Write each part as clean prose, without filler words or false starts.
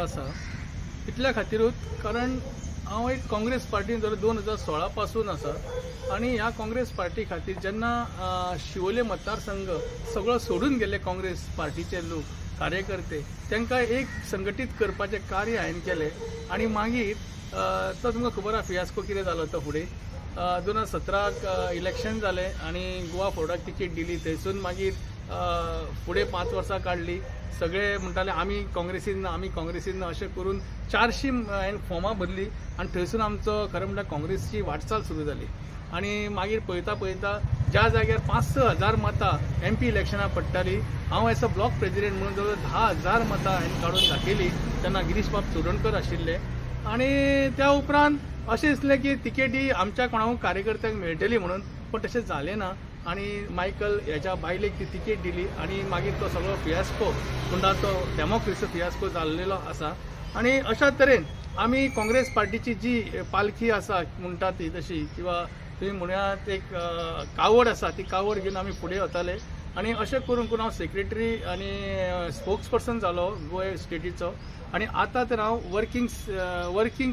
आसा इतल्या खातीरूच कारण हांव एक काँग्रेस पार्टीन जर 2016 पासून आसा आणि ह्या काँग्रेस पार्टी खातीर जेन्ना शिवोले मतदारसंघ सगळो सोडून गेले काँग्रेस पार्टीचे लोक कार्यकर्ते तांकां एक संघटीत करपाचें कार्य हांवें केलें आणि मागीर तो तुमकां खबर आसा फियास्को कितें जालो तो फुडें 2017 इलेक्शन जालें आणि गोवा फोर्डाक टिकेट दिली थंयसून मागीर फुडें 5 वर्सां काडली सगळे म्हणटाले आमी काँग्रेसीन ना अशें करून 400 हांवें फॉर्मां भरली आणि थंयसून आमचो खरें म्हणल्यार काँग्रेसची वाटचाल सुरू जाली आणि मागीर पळयता ज्या जाग्यार 5-6 हजार मतां MP इलेक्शनां पडटाली हांव एज अ ब्लॉक प्रेसिडेंट म्हणून जवळ 10,000 मतां हांवें काडून दाखयली तेन्ना गिरीश बाब चोडणकर आशिल्ले आणि त्या उपरांत अशें दिसलें की तिकेट ही आमच्या कोणाक कार्यकर्त्यांक मेळटली म्हणून पण तशें जालें ना आणि मायकल ह्याच्या बायलेक ती तिकेट दिली आणि मागीर तो सगळो फियास्को म्हणटा तो डेमोक्रेसी फियास्को जाल्लेलो आसा आणि अशा तरेन आमी काँग्रेस पार्टीची जी पालखी आसा म्हणटा ती तशी किंवा तुम्ही म्हणयात एक कावड आसा ती कावड घेवन आमी फुडें वताले आणि अशें करून हांव सेक्रेटरी आणि स्पोक्स पर्सन जालो गोवा स्टेटीचो आणि आता तर हांव वर्किंग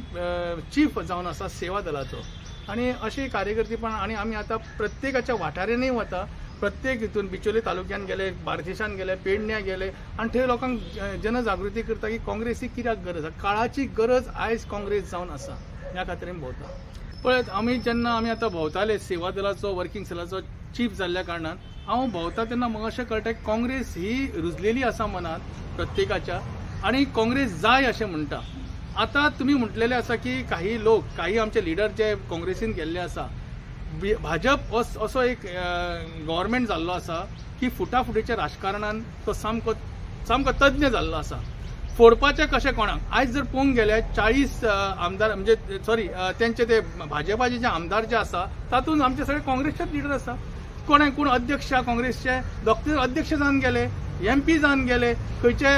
चीफ जावन आसा सेवा दलाचो आणि अशी कार्यकर्तीपण आणि आमी आता प्रत्येकाच्या वाठारांनी वता प्रत्येक हितून बिचोली तालुक्यान गेले बार्देशान गेले पेडण्या गेले आणि थंय लोकांक जनजागृती करता की काँग्रेसी कित्याक गरज आसा काळाची गरज आयज काँग्रेस जावन आसा ह्या खातीर भोंवता पळयत जेन्ना आमी आतां भोंवताले सेवा दलाचो वर्किंग सेलाचो चीफ जाल्ल्या कारणान हांव भोंवता तेन्ना म्हाका अशें कळटा की काँग्रेस ही रुजलेली आसा मनात प्रत्येकाच्या आणि काँग्रेस जाय अशें म्हणटा आता तुम्ही म्हटलेले आसा की काही आमचे लिडर जे काँग्रेसीन गेल्ले आसा भाजप असो एक गव्हर्मेंट जाल्लो आसा की फुटाफुटीच्या राजकारणान तो सामको तज्ञ जाल्लो आसा फोडपाचें कशें कोणाक आयज जर पळोवंक गेले 40 आमदार म्हणजे सॉरी तेंचे ते भाजपाचे जे आमदार जे आसा तातूंत आमचे सगळे काँग्रेसचेच लिडर आसा कोण अध्यक्ष काँग्रेसचे डॉक्टर अध्यक्ष जावन गेले MP जावन गेले खंयचे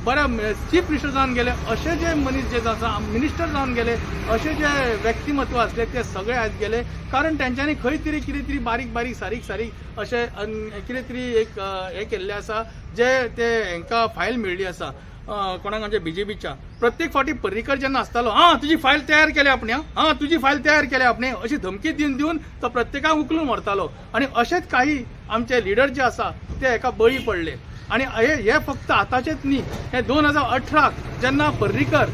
बरे चीफ मिनिस्टर जावन गेले अशे जे मनीस जे आसा मिनिस्टर जावन गेले अशे जे व्यक्तिमत्व आसले ते सगळे आयज गेले कारण तेंच्यांनी खंय तरी कितें तरी बारीक सारीक अशे कितें तरी एक हे केल्ले आसा जे ते हांकां फायल मेळ्ळी आसा कोणाक म्हणजे BJPच्या प्रत्येक फावटी पर्रीकर जेन्ना आसतालो तुजी फायल तयार केल्या आपणे तुजी फायल तयार केल्या आपणे अशी धमकी दिवन तो प्रत्येकाक उखलून व्हरतालो आणि अशेच काही आमचे लिडर जे आसा ते एका बळी पडले आणि हे फक्त आताचेच न्ही हे 2018 जेन्ना पर्रीकर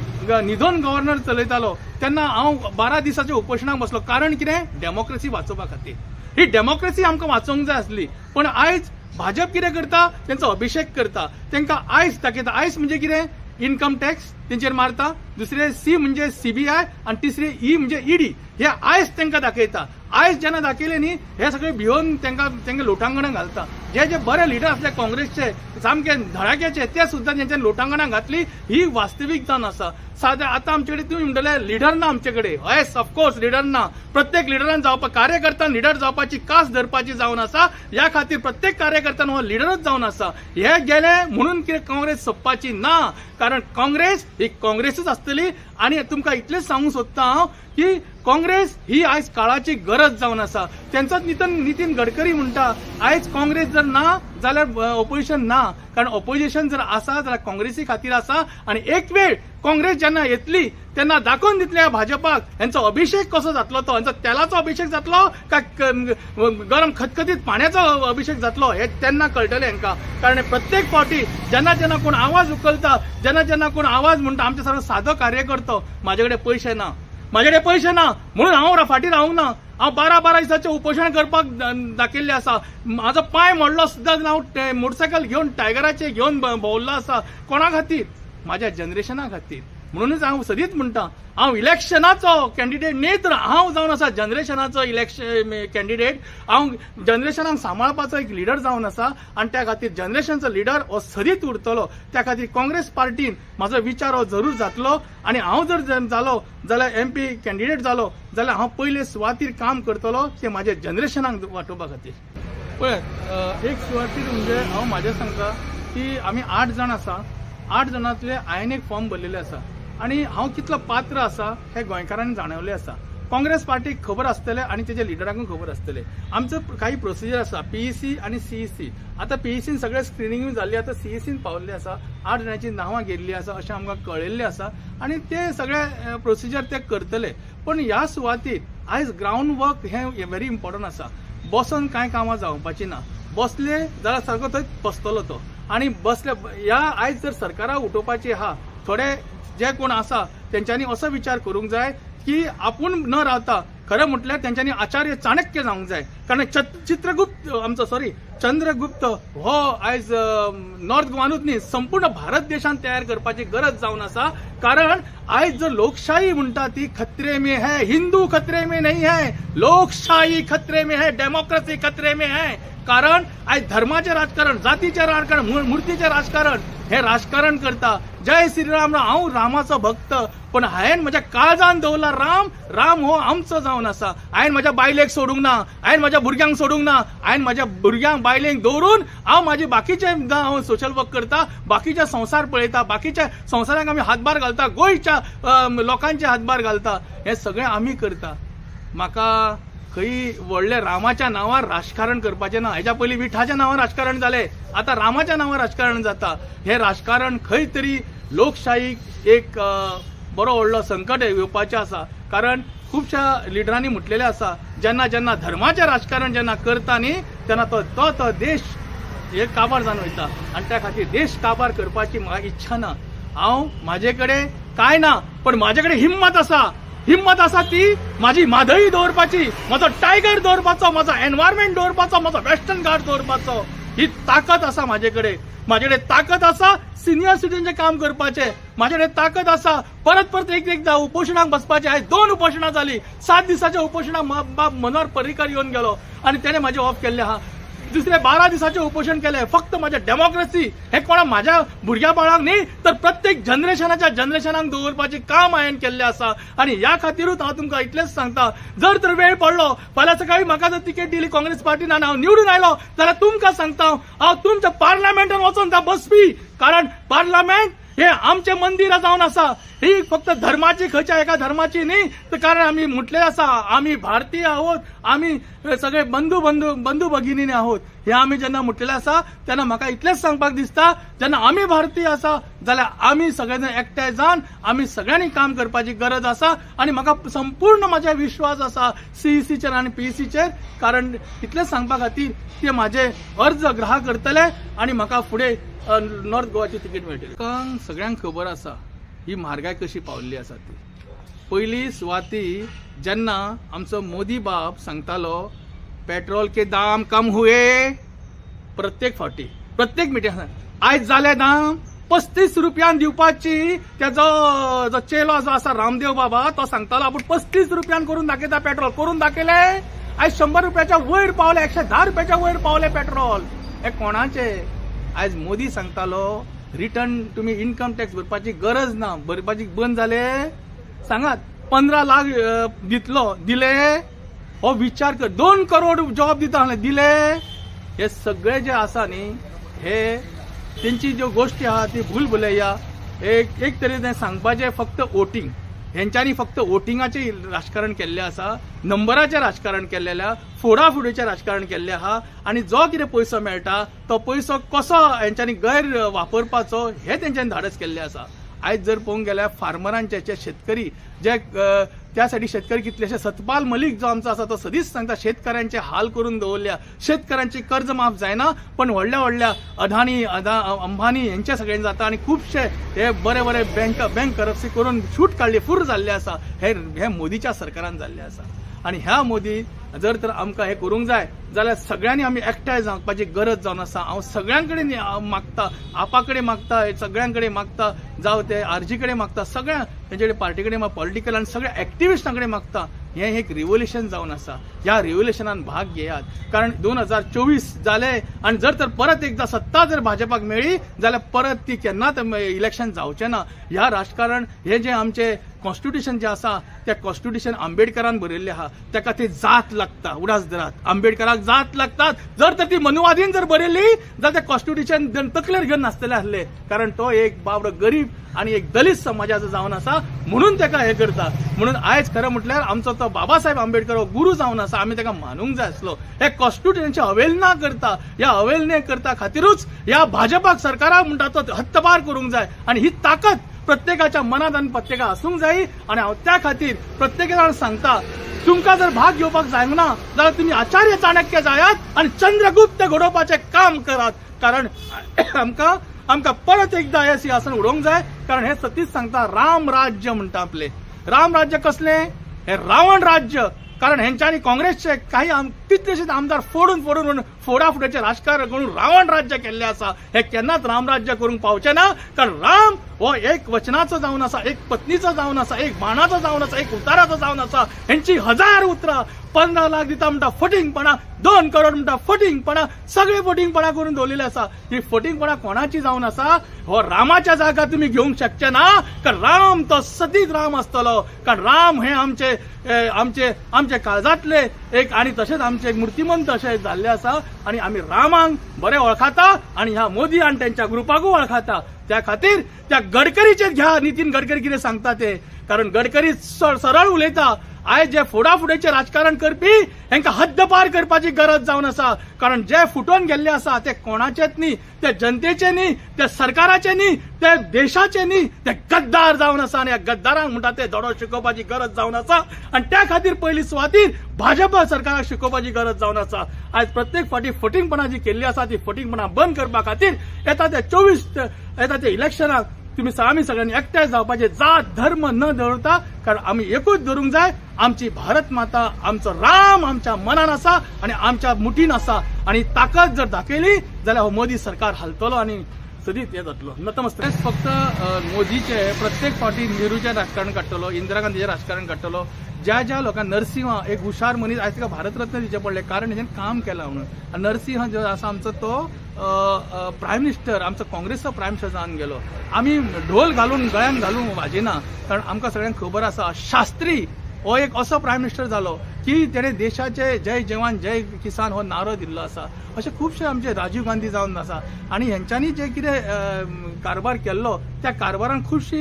निधन गव्हर्नर चलयतालो तेन्ना हांव 12 दिसाच्या उपोशणाक बसलो कारण कितें डेमोक्रेसी वाचोवपा खातीर ही डेमोक्रेसी आमकां वाचोवंक जाय आसली पण आयज भाजप कितें करता तेंचो अभिषेक करता तांकां आयज दाखयता आयज म्हणजे कितें इन्कम टॅक्स तेंचेर मारता दुसरे C म्हणजे CBI आणि तिसरे E म्हणजे ED हे आयज तांकां दाखयता आयज जेन्ना दाखयले न्ही हे सगळे भिवन तांकां लोटांगणां घालता जे बरे लिडर आसले काँग्रेसचे सामके धडाक्याचे ते सुद्दां तेंच्यानी लोटांगणां घातली ही वास्तवीक जावन आसा सादे आता आमचे कडेन तुम्ही म्हणटले लिडर ना आमचे कडेन येस ऑफकोर्स लिडर ना प्रत्येक लिडरान जावपा कार्यकर्त्यान लिडर जावपाची कास धरपाची जावन आसा ह्या खातीर प्रत्येक कार्यकर्त्यान हो लिडरच जावन आसा हे गेले म्हणून कितें काँग्रेस सोंपपाची ना कारण काँग्रेस ही काँग्रेसच आसतली आणि तुमकां इतलेंच सांगूंक सोदता हांव की काँग्रेस ही आयज काळाची गरज जावन आसा तेंचोच नितीन गडकरी म्हणटा आयज काँग्रेस जर ना जाल्यार ऑपोजिशन ना कारण ऑपोजिशन जर आसा जाल्यार काँग्रेसी खातीर आसा आणि एक वेळ काँग्रेस जेन्ना येतली तेन्ना दाखोवन दितले भाजपाक हेंचो अभिषेक कसो जातलो तो हेंचो तेलाचो अभिषेक जातलो काय गरम खतखतीत पाण्याचो अभिषेक जातलो हे तेन्ना कळटलें हेंकां कारण प्रत्येक फावटी जेन्ना कोण आवाज उखलता जेन्ना कोण आवाज म्हणटा आमचे सगळो सादो कार्यकर्तो म्हाजे कडेन पयशे ना म्हणून हांव फाटीं रावूंक ना हांव 12 दिसाचें उपोशण करपाक दाखयल्लें आसा म्हाजो पांय मोडलो सुद्दां हांव मोटरसायकल घेवन टायगराचे घेवन भोंवल्लो आसा कोणा खातीर म्हाज्या जनरेशना खातीर म्हणूनच हांव सदींच म्हणटा हांव इलेक्शनाचो कॅन्डिडेट न्ही तर हांव जावन आसा जनरेशनाचो इलेक्शन कॅन्डिडेट हांव जनरेशनाक सांबाळपाचो एक लिडर जावन आसा आणि त्या खातीर जनरेशनचो लिडर हो सदींच उरतलो त्या खातीर काँग्रेस पार्टीन म्हाजो विचार हो जरूर जातलो आणि हांव जर जालो जाल्यार MP कॅन्डिडेट जालो जाल्यार हांव पयले सुवातीर काम करतलो ते म्हाज्या जनरेशनाक वाटोवपा खातीर पळय एक सुवातीर म्हणजे हांव म्हाजें सांगता की आमी 8 जाण आसा 8 जाणांतले हांवें एक फॉर्म भरलेले आसा आणि हांव कितलो पात्र आसा हे गोंयकारांनी जाणवले आसा काँग्रेस पार्टीक खबर आसतले आणि त्याच्या लिडरांकूय खबर आसतले. आमचं काही प्रोसिजर आसा पीईसी आणि सीईसी. आता पीईसीन सगळे स्क्रिनिंग जाल्ली, आता सीईसीन पावल्ले आसा, 8 जाणांची नांवां गेल्ली आसा अशें आमकां कळयल्लें आसा आणि ते सगळे प्रोसिजर ते करतले. पण ह्या सुवातीर आयज ग्राउंड वर्क हे व्हेरी इम्पॉर्टंट आसा. बसून कांय कामां जावपाची ना. बसले जाल्यार सारको थंय बसतलो तो आणि बसले. ह्या आयज जर सरकाराक उठोवपाची आहा, थोडे जे कोण आसा तेंच्यांनी असो विचार करूंक जाय की आपूण न रावता खरें म्हटल्यार तेंच्यांनी आचार्य चाणक्य जावंक जाय. कारण चंद्रगुप्त हो आयज नॉर्थ गोवानूच न्ही संपूर्ण भारत देशांत तयार करपाची गरज जावन आसा. कारण आयज जर लोकशाही म्हणटा ती खतरे में है, हिंदू खतरे में नहीं है, लोकशाही खतरे में है, डेमोक्रेसी खतरे में है. कारण आयज धर्माचे राजकारण, जातीचे राजकारण, मूर्तीचे राजकारण हे राजकारण करता. जय श्रीराम, हांव रामाचो भक्त, पण हांवें म्हज्या काळजान दवरला राम. राम हो आमचो जावन आसा. हांवें म्हज्या बायलेक सोडूंक ना, हांवें म्हज्या भुरग्यांक सोडूंक ना. हांवें म्हज्या भुरग्यांक बायलेक दवरून हांव म्हाजी बाकीचे हांव सोशल वर्क करता, बाकीचे संवसार पळयता, बाकीच्या संवसाराक आमी हातभार घालता, गोंयच्या लोकांचे हातभार घालता. हे सगळें आमी करता. म्हाका खंय व्हडले रामाच्या नांवार राजकारण करपाचें ना. हेच्या पयलीं विठाच्या नांवार राजकारण जालें, आता रामाच्या नांवार राजकारण जाता. हे राजकारण खंय तरी लोकशाहीक एक बरो व्हडलो संकट येवपाचें आसा. कारण खुबशा लिडरांनी म्हटलेलें आसा जेन्ना जेन्ना धर्माचें राजकारण जेन्ना करता न्ही तेन्ना तो देश हे काबार जावन वयता. आनी त्या खातीर देश काबार करपाची म्हाका इच्छा ना. हांव म्हाजे कडेन कांय ना, पण म्हाजे कडेन हिम्मत आसा. हिम्मत आसा ती माझी म्हादई दवरपाची, म्हजो टायगर दवरपाचो, म्हजो एनवायरमेंट दवरपाचो, म्हजो वेस्टर्न घाट दवरपाचो. ही ताकद आसा म्हाजे कडेन. म्हाजे कडेन ताकद आसा सिनियर सिटीजनचे काम करपाचे. म्हाजे कडेन ताकद आसा परत एकदा उपोशणाक बसपाचे. आयज 2 उपोशणां जाली. 7 दिसाच्या उपोशणाक बाब मनोहर पर्रीकर येवन गेलो आणि त्याने म्हाजे ऑफ केल्ले आहा. दुसरे 12 दिसाचे उपोषण केले. फक्त माझ्या डेमोक्रेसी हे कोणा माझ्या भुरग्या बाळांक न्ही तर प्रत्येक जनरेशनाक दवरपाचे काम हांवें केल्लें आसा. आणि ह्या खातीरूच हांव तुमकां इतलेंच सांगता, जर तर वेळ पडलो फाल्यां सकाळी म्हाका जर तिकेट दिली काँग्रेस पार्टीन आनी हांव निवडून आयलो जाल्यार तुमकां सांगता हांव तुमच्या पार्लमेंटान वचून त्या बसपी. कारण पार्लमेंट हे आमचे मंदिर जावन आसा. ही फक्त धर्माची खंयच्या एका धर्माची न्ही, तर कारण आमी म्हटले आसा आमी भारतीय आहोत, आमी सगळे बंधू भगिनी आहोत. हे आमी जेन्ना म्हटलेले आसा तेन्ना म्हाका इतलेंच सांगपाक दिसता जेन्ना आमी भारतीय आसा जाल्यार आमी सगळे जाण एकठांय जावन आमी सगळ्यांनी काम करपाची गरज आसा. आणि म्हाका संपूर्ण म्हाजे विश्वास आसा सीईसीचेर आणि पीईसीचेर. कारण इतलेंच सांगपा खातीर ते म्हाजे अर्ज ग्रह करतले आणि म्हाका फुडें नॉर्थ गोवाची तिकेट मेळटली. लोकांक सगळ्यांक खबर आसा ही म्हारगाय कशी पावल्ली आसा ती. पयली सुवाती जेन्ना आमचो मोदी बाब सांगतालो पेट्रोल के दाम कम हुए, प्रत्येक फावटी प्रत्येक मिटिंग आयज जाले दाम 35 रुपयान दिवपाची. जो चेलो जो आसा रामदेव बाबा तो सांगतालो आपूण 35 रुपयान करून दाखयता पेट्रोल. करून दाखयले. आयज 100 रुपयाच्या वयर पावले, 110 रुपयाच्या वयर पावले पेट्रोल. हे कोणाचे? आयज मोदी सांगतालो रिटर्न तुम्ही इन्कम टॅक्स भरपाची गरज ना, भरपाची बंद जाले. सांगात 15 लाख दिले. हो विचार कर, 2 करोड जॉब दिता दिले. हे सगळे जे आसा न्ही हे तेंची ज्यो गोष्टी आहा ती भूलभुलैया. एक तरेन सांगपाचे फक्त वोटिंग. हेंच्यांनी फक्त वोटिंगाचे राजकारण केल्लें आसा, नंबराचें राजकारण केल्लें, फोडाफुडीचें राजकारण केल्लें आहा. आणि जो कितें पयसो मेळटा तो पयसो कसो हेंच्यांनी गैर वापरपाचो हे तेंच्यांनी धाडस केल्लें आसा. आयज जर पळोवंक गेल्यार फार्मरांचे शेतकरी जे त्यासाठी शेतकरी कितलेशे सतपाल मलीक जो आमचो आसा तो सदीच सांगता शेतकऱ्यांचे हाल करून दवरल्या. शेतकऱ्यांची कर्ज माफ जायना, पण व्हडल्या अदानी अंबानी यांच्या सगळ्यांनी जाता. आणि खूबशे हे बरे बँक करप्सी करून शूट काढली फूर जाल्ले आसा. हे मोदीच्या सरकारान जाल्ले आसा. आणि ह्या मोदी जर तर आमकां हे करूंक जाय जाल्यार सगळ्यांनी आमी एकठांय जावपाची गरज जावन आसा. हांव सगळ्यां कडेन मागता, आपा कडेन मागता, सगळ्यां कडेन मागता, जावं ते आरजी कडेन मागता, सगळ्या तेंचे कडेन पार्टी कडेन पॉलिटिकल आनी सगळ्या एक्टिविस्टां कडेन मागता. हे एक रिव्होल्युशन जावन आसा. ह्या रिव्होल्युशनान भाग घेयात. कारण 2024 जाले आणि जर तर परत एकदा सत्ता जर भाजपाक मेळ्ळी जाल्यार परत ती केन्नाच इलेक्शन जावचें ना. ह्या राजकारण हे जे आमचे कॉन्स्टिट्यूशन जे आसा त्या कॉन्स्टिट्यूशन आंबेडकरान बरयल्लें आहा ताका ते जात लागता उडास दरात आंबेडकराक जात लागतात जर तर ती मनुवादीन जर बरयल्ली जाल्यार ते कॉन्स्टिट्यूशन तकलेर घेवन नासतले आसले कारण तो एक बाबडो गरीब आणि एक दलित समाजाचो जावन आसा म्हणून ताका हे करता म्हणून आयज खरं म्हटल्यार आमचो तो बाबासाहेब आंबेडकर हो गुरू जावन आसा आमी ताका मानूंक जाय आसलो हे कॉन्स्टिट्यूशनची अवहेलना करता ह्या अवहेलने करता खातीरूच ह्या भाजपाक सरकाराक म्हणटा तो हद्दपार करूंक जाय आणि ही ताकद प्रत्येकाच्या मनात आनी प्रत्येका आसूंक जाय आणि हांव त्या खातीर प्रत्येक जाण सांगता तुमकां जर भाग घेवपाक जायना जाल्यार तुमी आचार्य चाणक्य जायात आणि चंद्रगुप्त घडोवपाचें काम करात कारण आमकां परत एकदा हे सिंहासन उडोवंक जाय कारण हे सतीश सांगता राम राज्य म्हणटा आपले राम राज्य कसले हे रावण राज्य कारण हेंच्यांनी काँग्रेसचे काही कितलेशेच आमदार फोडून फोडाफुडेचे राजकारण करून रावण राज्य केल्ले आसा हे केन्नाच राम राज्य करूंक पावचे ना कारण राम हो एक वचनाचो जावन आसा एक पत्नीचो जावन आसा एक बाणाचो जावन आसा एक उताराचो जावन आसा हेंची 1000 उतरां 15 लाख दिता म्हणटा फटिंगपणा 2 करोड म्हणटा फटिंगपणा सगळे फटिंगपणा करून दवरलेले आसा ही फटिंगपणा कोणाची जावन आसा हो रामाच्या जागा तुम्ही घेवंक शकचे ना कारण राम तो सतीच राम आसतलो कारण राम हे आमचे काळजातले एक आणि तसेच आमचे एक मूर्तिमंत असे जाल्ले आसा आणि आम्ही रामांक बरे वळखाता आणि ह्या मोदी आणि त्यांच्या ग्रुपाकूय वळखाता त्या खातीर त्या गडकरीचे घ्या नितीन गडकरी कितें सांगता ते कारण गडकरी सरळ उलयता आयज जे फोडाफुडेचे राजकारण करपी हेंका हद्दपार करपाची गरज जावन आसा कारण जे फुटोवन गेल्ले आसा ते कोणाचेच न्ही ते जनतेचे न्ही ते सरकाराचे न्ही ते देशाचे न्ही ते गद्दार जावन आसा आणि गद्दारांक म्हणटा ते धडो शिकोवपाची गरज जावन आसा आणि त्या खातीर पयली सुवातीर भाजपा सरकाराक शिकोवपाची गरज जावन आसा आयज प्रत्येक फावटी फटिंगपणा जी केल्ली आसा ती फटिंगपणा बंद करपा खातीर येता ते इलेक्शनाक आम्ही सगळ्यांनी एकठांय जावपाचे जात धर्म न दवरता कारण आम्ही एकूच धरूंक जाय आमची भारत माता आमचो राम आमच्या मनान आसा आणि आमच्या मुठीन आसा आणि ताकद जर दाखयली जाल्यार हो मोदी सरकार हालतलो आणि सदीत हे जातलो नतमस्तक फक्त मोदीचे प्रत्येक फावटी नेहरूचे राजकारण काडटलो इंदिरा गांधीचे राजकारण काडटलो ज्या लोकांक नरसिंह एक हुशार मनीस आयज तिका भारतरत्न दिवचे पडले कारण हेजें काम केलां म्हणून नरसिंह जो आसा आमचो तो प्रायम मिनिस्टर आमचो काँग्रेसचो प्रायम मिनिस्टर जावन गेलो आमी ढोल घालून गळ्यान घालूंक वाजेना कारण आमकां सगळ्यांक खबर आसा शास्त्री हो एक असो प्रायम मिनिस्टर जालो की तेणे देशाचे जय जवान जय किसान हो नारो दिल्लो आसा अशे खुबशे आमचे राजीव गांधी जावन आसा आणि हेंच्यांनी जे कितें कारभार केल्लो त्या कारभारान खुबशी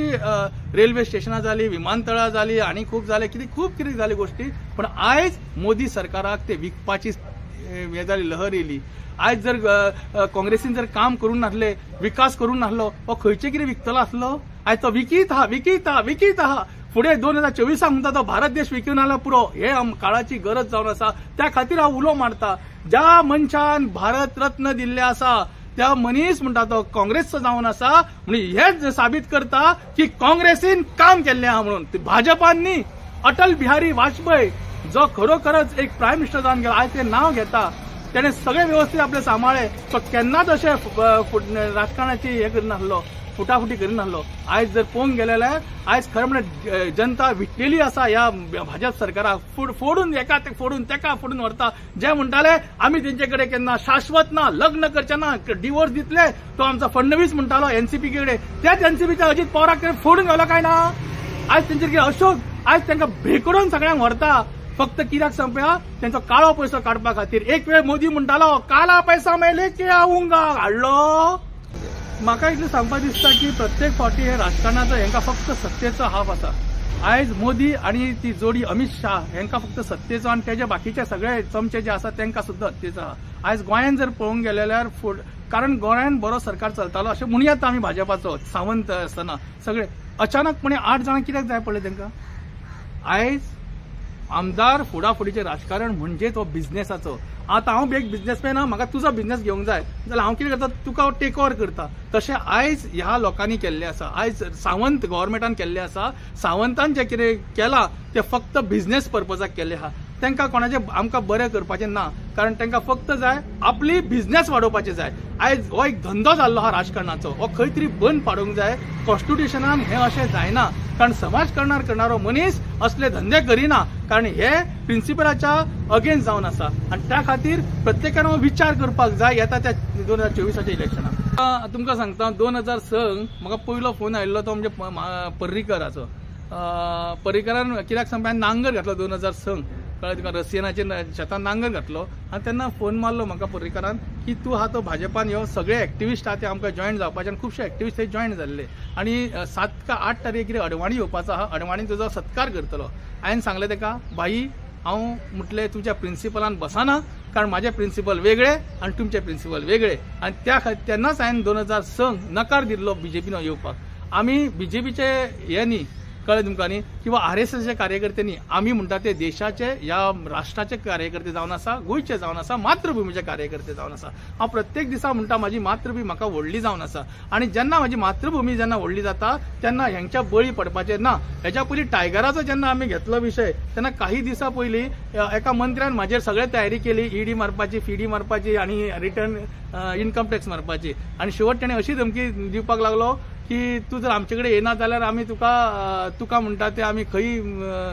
रेल्वे स्टेशनां जाली विमानतळां जाली आनी खूब जाले खूब कितें जाली गोश्टी पण आयज मोदी सरकाराक ते विकपाची हे जाली लहर येयली आयज जर काँग्रेसीन जर काम करून नासले विकास करून नासलो हो खंयचे कितें विकतलो आसलो आयज तो विकीत आहा फुडें 2024 म्हणटा तो भारत देश विकून आला पुरो हे काळाची गरज जावन आसा त्या खातीर हांव उलो मारता ज्या मनशान भारत रत्न दिल्ले आसा त्या मनीस म्हणटा तो काँग्रेसचो जावन आसा म्हणून हेच साबीत करता की काँग्रेसीन काम केल्लें आहा म्हणून भाजपान न्ही अटल बिहारी वाजपेयी जो खरोखरच एक प्रायम मिनिस्टर जावन गेला आयज ते नाव घेता तेणे सगळे व्यवस्थित आपले सांबाळे तो केन्नाच अशें राजकारणाची हे करिनासलो फुटाफुटी करिनासलो आयज जर पळोवंक गेले जाल्यार आयज खरें म्हणजे जनता विटलेली आसा ह्या भाजप सरकाराक फोडून एका फोडून तेका फोडून व्हरता जे म्हणटाले आमी तेंचे कडेन केन्ना शाश्वत ना लग्न करचे ना डिवोर्स दितले तो आमचो फडणवीस म्हणटालो एनसीपी कडेन त्याच एनसीपीच्या अजित पवाराक कडेन फोडून गेलो काय ना आयज तेंचेर कितें अशोक आयज तांकां भेकडून सगळ्यांक व्हरता फक्त कित्याक संपया तेंचो काळो पयसो काडपा खातीर एक वेळ मोदी म्हणटालो काला पैसा मेले की आऊंगा हाडलो म्हाका इतलें सांगपाक दिसता की प्रत्येक फावटी हे राजकारणाचो हेंका फक्त सत्तेचो हाव आसा आयज मोदी आणि ती जोडी अमित शाह हेंका फक्त सत्तेचो आणि तेजे बाकीचे सगळे चमचे जे आसा तेंका सुद्दां सत्तेचो आहा आयज गोंयांत जर पळोवंक गेले जाल्यार कारण गोंयांत बरो सरकार चलतालो अशें म्हणूं येता आमी भाजपाचो सावंत आसतना सगळे अचानकपणे 8 जाणां कित्याक जाय पडले तेंकां आयज आमदार फुडाफुडीचे राजकारण म्हणजे तो बिझनेसाचो आता हांव एक बिझनेसमॅन हा म्हाका तुजो बिझनेस घेवंक जाय जाल्यार हांव कितें करता तुका टेक ओवर करता तशें आयज ह्या लोकांनी केल्लें आसा आयज सावंत गव्हर्मेंटान केल्लें आसा सावंतान जें कितें केलां तें फक्त बिझनेस पर्पजाक केल्लें आहा तांकां कोणाचें आमकां बरें करपाचें ना कारण तांकां फक्त जाय आपली बिझनेस वाडोवपाचें जाय आयज हो एक धंदो जाल्लो हा राजकारणाचो हो खंय तरी बंद पाडूंक जाय कॉन्स्टिट्युशनान हें अशें जायना कारण समाजकारणार करणारो मनीस असले धंदे करिना कारण हे प्रिन्सिपलाच्या अगेन्स्ट जावन आसा आनी त्या खातीर प्रत्येकान विचार करपाक जाय येता त्या 2024 इलेक्शनाक तुमकां सांगता 2006 म्हाका पयलो फोन आयिल्लो तो म्हणजे पर्रीकराचो पर्रीकारान कित्याक सांगता नांगर घातलो 2006 कळ्ळें तुका रशियनाचे शेतान नांगर घातलो आनी तेन्ना फोन मारलो म्हाका पर्रीकारान की तूं हा तो भाजपान ह्यो सगळे एक्टिविस्ट आहा ते आमकां जॉयन जावपाचे आनी खुबशे एक्टिविस्ट थंय जॉयन जाल्ले आनी 7 का 8 तारीख कितें अडवाणी येवपाचो आहा अडवाणी तुजो सत्कार करतलो हांवें सांगलें ताका भाई हांव म्हटलें तुमच्या प्रिंसिपलान बसना कारण म्हाजे प्रिंसिपल वेगळे आनी तुमचे प्रिंसिपल वेगळे आनी त्या खातीर तेन्नाच हांवें 2006 नकार दिल्लो बीजेपीन येवपाक आमी बीजेपीचे हे न्ही कळ्ळें तुमकां न्ही किंवा RSSचे कार्यकर्ते न्ही आमी म्हणटा ते देशाचे ह्या राष्ट्राचे कार्यकर्ते जावन आसा गोंयचे जावन आसा मातृभुमीचे कार्यकर्ते जावन आसा हांव प्रत्येक दिसा म्हणटा म्हाजी मातृभूमी म्हाका व्हडली जावन आसा आनी जेन्ना म्हाजी मातृभूमी जेन्ना व्हडली जाता तेन्ना हेंच्या बळी पडपाचें ना हेच्या पयलीं टायगराचो जेन्ना आमी घेतलो विशय तेन्ना काही दिसा पयलीं एका मंत्र्यान म्हाजेर सगळे तयारी केली ED मारपाची फिडी मारपाची आनी रिटर्न इन्कम टॅक्स मारपाची आनी शेवट ताणें अशी धमकी दिवपाक लागलो की तू जर आमचे कडेन येना जाल्यार आमी तुका म्हणटा ते आमी खंय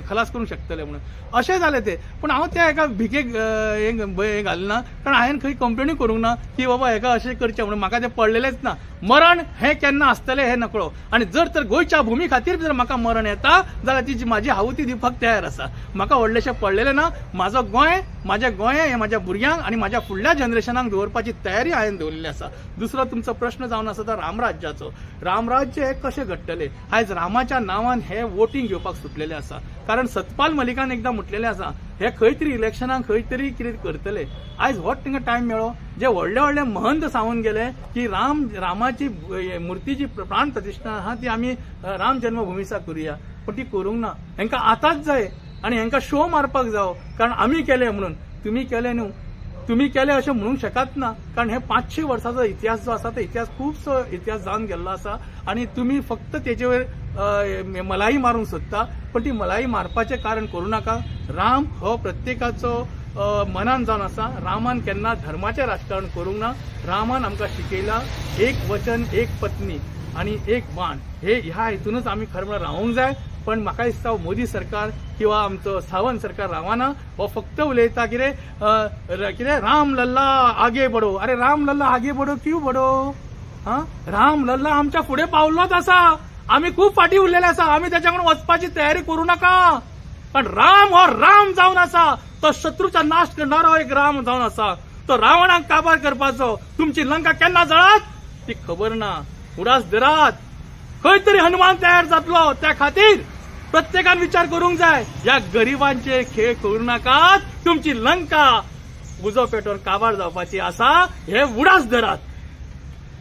खलास करूंक शकतले म्हणून अशें जालें तें पूण हांव त्या एका भिकेक हे घालना ना कारण हांवें खंय कंप्लेनूय करूंक ना की बाबा हेका अशें करचें म्हणून म्हाका तें पडलेलेंच ना मरण हें केन्ना आसतलें हें नकळो आनी जर तर गोंयच्या भुमी खातीर जर म्हाका मरण येता जाल्यार ती म्हाजी हावती दिवपाक तयार आसा म्हाका व्हडलेशें पडलेलें ना म्हाजो गोंय म्हाजें गोंय हें म्हाज्या भुरग्यांक आनी म्हाज्या फुडल्या जनरेशनाक दवरपाची तयारी हांवें दवरलेली आसा दुसरो तुमचो प्रश्न जावन आसा तो रामराज्याचो रामराज्य हे कशें घडटलें आयज रामाच्या नांवान हे वोटींग घेवपाक सुटलेलें आसा कारण सतपाल मलिकान एकदां म्हटलेलें आसा हे खंय तरी इलेक्शनाक खंय तरी कितें करतले आयज होच तांकां टायम मेळ्ळो जे व्हडले व्हडले महंत सांगून गेले की रामाची मुर्तीची प्राण प्रतिश्ठा आहा ती आमी राम जन्मभूमीसा करुया पण ती करूंक ना हेंकां आतांच जाय आनी हेंकां शो मारपाक जावो कारण आमी केले म्हणून तुमी केले न्हू तुमी केले अशें म्हणूंक शकत ना कारण हे 500 वर्सांचो इतिहास जो आसा तो इतिहास खुबसो इतिहास जावन गेल्लो आसा आनी तुमी फक्त तेजे वयर मलाई मारूंक सोदता पण ती मलाई मारपाचें कारण करूं नाका राम हो प्रत्येकाचो मनान जावन आसा रामान केन्ना धर्माचें राजकारण करूंक ना रामान आमकां शिकयला एक वचन एक पत्नी आनी एक बाण हे ह्या हितूनच आमी खरें म्हळ्यार रावूंक जाय पण म्हाका दिसता मोदी सरकार किंवा आमचो सावंत सरकार रावना हो फक्त उलयता कितें राम लल्ला आगे बढो अरे राम लल्ला आगे बढो क्यों बढो राम लल्ला आमच्या फुडें पावल्लोच आसा आमी खूब फाटीं उरलेले आसा आमी तेच्या कडेन वचपाची तयारी करूं नाका पण राम हो राम जावन आसा तो शत्रूचा नाश करणारो एक राम जावन आसा तो रावणाक काबार करपाचो तुमची लंका केन्ना जळत ती खबर ना उडास दरात खंय तरी हनुमान तयार जातलो त्या खातीर प्रत्येकान विचार करूंक जाय ह्या गरिबांचे खेळ करूं नाकात तुमची लंका उजो पेटोवन काबार जावपाची आसा हे उडास दरात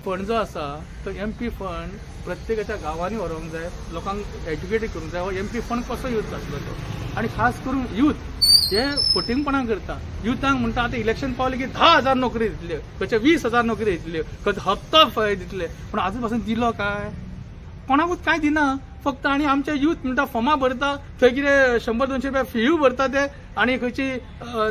फंड जो आसा तो MP फंड प्रत्येकाच्या गांवांनी व्हरोंक जाय लोकांक एज्युकेट करूंक जाय हो MP फंड कसो यूज जातलो तो आनी खास करून यूथ हे फटिंगपणां करता युथांक म्हणटा आतां इलेक्शन पावलें की 10,000 नोकरी दितल्यो खंयचे 20,000 नोकरी दितल्यो खंयचे हप्तो दितले पूण आजून पासून दिलो काय कोणाकूच काय दिना फक्त आनी आमचे यूथ म्हणटा फॉर्मां भरता थंय कितें 100-200 रुपया फीय भरता ते आनी खंयची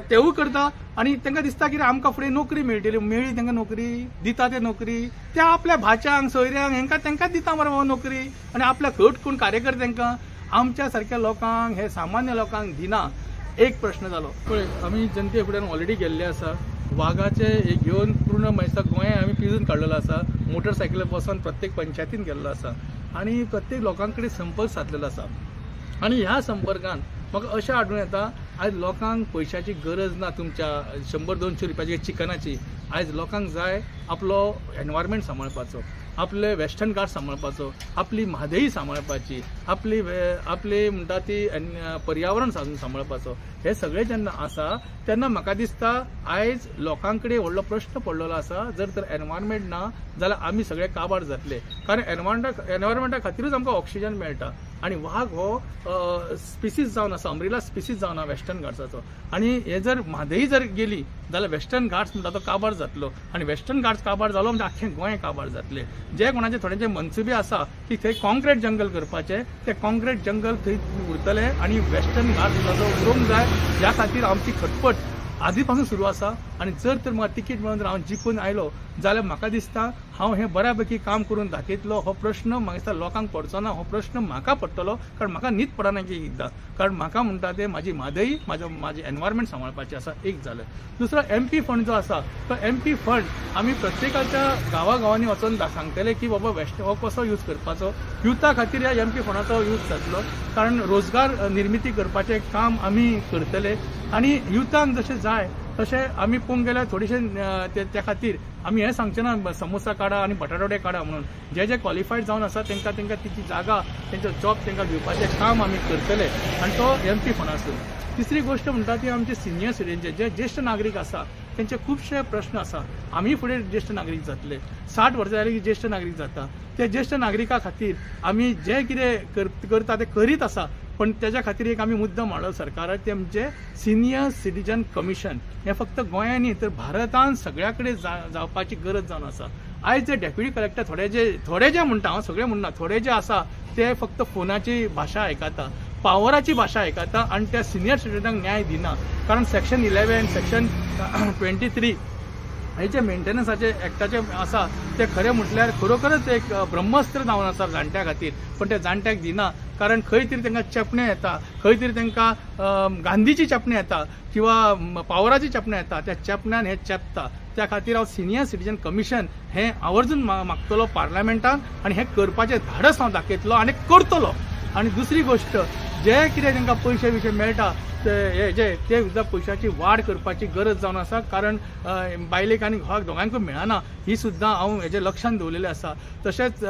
तेवूय करता आनी तांकां दिसता कितें आमकां फुडें नोकरी मेळटली मेळ्ळी तांकां नोकरी दिता ते नोकरी त्या आपल्या भाच्याक सोयऱ्यांक हेंकां तांकां दिता मरे नोकरी आनी आपल्या खट कोण कार्यकर्त्यांकां आमच्या सारक्या लोकांक हे सामान्य लोकांक दिना एक प्रश्न जालो पळय आमी जनते फुड्यान ऑलरेडी गेल्ले आसा वाघाचे हे घेवन पूर्ण मैसा गोंय आमी पिजून काडलेलो आसा मोटरसायकली बसून प्रत्येक पंचायतीन गेल्लो आसा आनी प्रत्येक लोकां कडेन संपर्क साधलेलो आसा आनी ह्या संपर्कान म्हाका अशें आढळून येता आयज लोकांक पयशांची गरज ना तुमच्या 100-200 रुपयाची चिकनाची आयज लोकांक जाय आपलो एनवायरमेंट सांबाळपाचो आपले वेस्टर्न घाट सांबाळपाचो आपली म्हादई सांबाळपाची आपली म्हणटा ती पर्यावरण सांबाळपाचो हे सगळे जेन्ना आसा तेन्ना म्हाका दिसता आयज लोकां कडेन व्हडलो प्रश्न पडलेलो आसा जर तर एनवायरमेंट ना जाल्यार आमी सगळे काबार जातले कारण एनवायरमेंटा खातीरूच आमकां ऑक्सिजन मेळटा आनी वाघ हो स्पिसीस जावन आसा अम्ब्रेला स्पिसीस जावन आसा वेस्टर्न घाट्साचो आनी हे जर म्हादई जर गेली जाल्यार वेस्टर्न घाट्स म्हणटा तो काबार जातलो आनी वेस्टर्न घाट्स काबार जालो म्हणजे आख्खें गोंय काबार जातलें जे कोणाचे थोडेंचे मनसुबे आसा की थंय कॉन्क्रीट जंगल करपाचें ते कॉन्क्रीट जंगल थंय उरतले आनी वेस्टर्न घाट्स उरोवंक जाय ह्या खातीर आमची खटपट आदी पासून सुरू आसा आनी जर तर म्हाका तिकीट मेळून हांव जिखून आयलो जाल्यार म्हाका दिसता हांव हें बऱ्यापैकी काम करून दाखयतलो. हो प्रश्न म्हाका लोकांक पडचो ना. हो प्रश्न म्हाका पडटलो कारण म्हाका न्हीद पडना की एकदां. कारण म्हाका म्हणटा ते म्हाजी म्हादई म्हाजें एनवायरमेंट सांबाळपाचें आसा. एक जालें. दुसरो MP फंड जो आसा तो MP फंड आमी प्रत्येकाच्या गांवांनी वचून सांगतले की बाबा हो कसो यूज करपाचो. युथा खातीर ह्या MP फंडाचो यूज जातलो कारण रोजगार निर्मिती करपाचें काम आमी करतले आनी युथांक जशें जाय तशें आमी पळोवंक गेल्यार थोडेशें त्या खातीर आमी हें सांगचे ना समोसा काडा आनी बटाटवडे काडा म्हणून. जे क्वॉलिफायड जावन आसा तांकां तिची जागा तेंचो जॉब तांकां दिवपाचें काम आमी करतले आनी तो MP फंडासून. तिसरी गोष्ट म्हणटा ती आमचे सिनियर सिटीजन जे ज्येश्ठ नागरीक आसा त्यांचे खुबशे प्रश्न आसा. आमी फुडें ज्येश्ठ नागरीक जातले. 60 वर्सां जाली की ज्येश्ठ नागरीक जाता. ते ज्येश्ठ नागरिका खातीर आमी जे कितें करता ते करीत आसा पण त्याच्या खातीर एक आमी मुद्दो मांडलो सरकाराक ते म्हणजे सिनियर सिटीजन कमिशन. हें फक्त गोंयांत न्ही तर भारतांत सगळ्या कडेन जावपाची गरज जावन आसा. आयज जे डेप्युटी कलेक्टर थोडे जे म्हणटा हांव सगळे म्हणना थोडे जे आसा ते फक्त फोनाची भाशा आयकता पावराची भाशा आयकता आनी त्या सिनियर सिटीजनांक न्याय दिना. कारण सेक्शन 11 सेक्शन 23 हे जे मेंटेनन्साचे एक्टाचे आसा ते खरें म्हटल्यार खरोखरच एक ब्रह्मस्त्र जावन आसा जाणट्या खातीर. पण ते जाणट्याक दिना कारण खंय तरी तांकां चेपणे येता खंय तरी तांकां गांधीची चेपणे येता किंवा पावराची चेपणे येता. त्या चेपण्यान हे चेपता. त्या खातीर हांव सिनियर सिटीजन कमिशन हें आवर्जून मागतलो पार्लमेंटान आनी हें करपाचें धाडस हांव दाखयतलो आनी करतलो. आनी दुसरी गोश्ट जे कितें तांकां पयशे मेळटा ते सुद्दां पयशांची वाड करपाची गरज जावन आसा कारण बायलेक आनी घोवाक दोगांयकूय मेळना ही सुद्दां हांव हेजें लक्षांत दवरलेलें आसा. तशेंच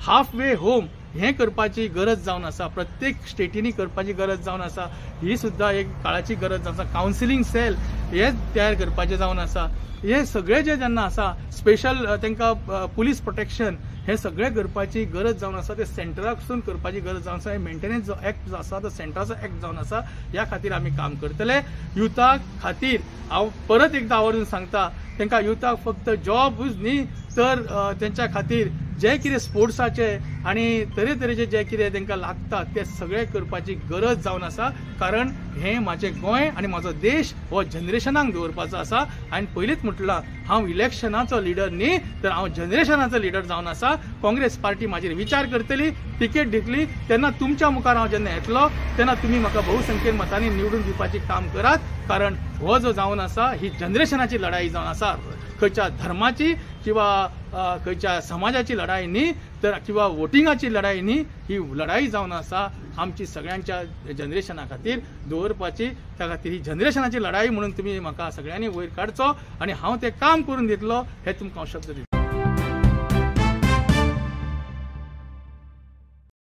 हाफ वे होम हें करपाची गरज जावन आसा. प्रत्येक स्टेटींनी करपाची गरज जावन आसा. ही सुद्दां एक काळाची गरज जावन आसा. कावन्सिलींग सेल हे तयार करपाचें जावन आसा. हे सगळे जे जेन्ना आसा स्पेशल तांकां पुलीस प्रोटेक्शन हे सगळें करपाची गरज जावन आसा. ते सेंटराकसून करपाची गरज जावन आसा. मेंटेनन्स जो एक्ट जो आसा तो सेंटराचो एक्ट जावन आसा. ह्या खातीर आमी काम करतले. युथा खातीर हांव परत एकदां आवर्जून सांगता तांकां युथाक फक्त जॉबूच न्ही तर तेंच्या खातीर जे कितें स्पोर्ट्साचे आनी तरेतरेचे जे कितें तांकां लागता ते सगळें करपाची गरज जावन आसा. कारण हें म्हाजें गोंय आनी म्हाजो देश हो जनरेशनाक दवरपाचो आसा. हांवें पयलींच म्हटलां हांव इलेक्शनाचो लिडर न्ही तर हांव जनरेशनाचो लिडर जावन आसा. काँग्रेस पार्टी म्हाजेर विचार करतली तिकेट दितली तेन्ना तुमच्या मुखार हांव जेन्ना येतलो तेन्ना तुमी म्हाका भोवसंख्येन मतांनी निवडून दिवपाची काम करात. कारण हो जो जावन आसा ही जनरेशनाची लढाई जावन आसा. खंयच्या धर्माची किंवा खंयच्या समाजाची लढाई न्ही तर किंवा वोटिंगाची लढाई न्ही. ही लढाई जावन आसा आमची सगळ्यांच्या जनरेशना खातीर दवरपाची. त्या खातीर ही जनरेशनाची लढाई म्हणून तुमी म्हाका सगळ्यांनी वयर काडचो आनी हांव तें काम करून दितलो हे तुमकां हांव शब्द दिता.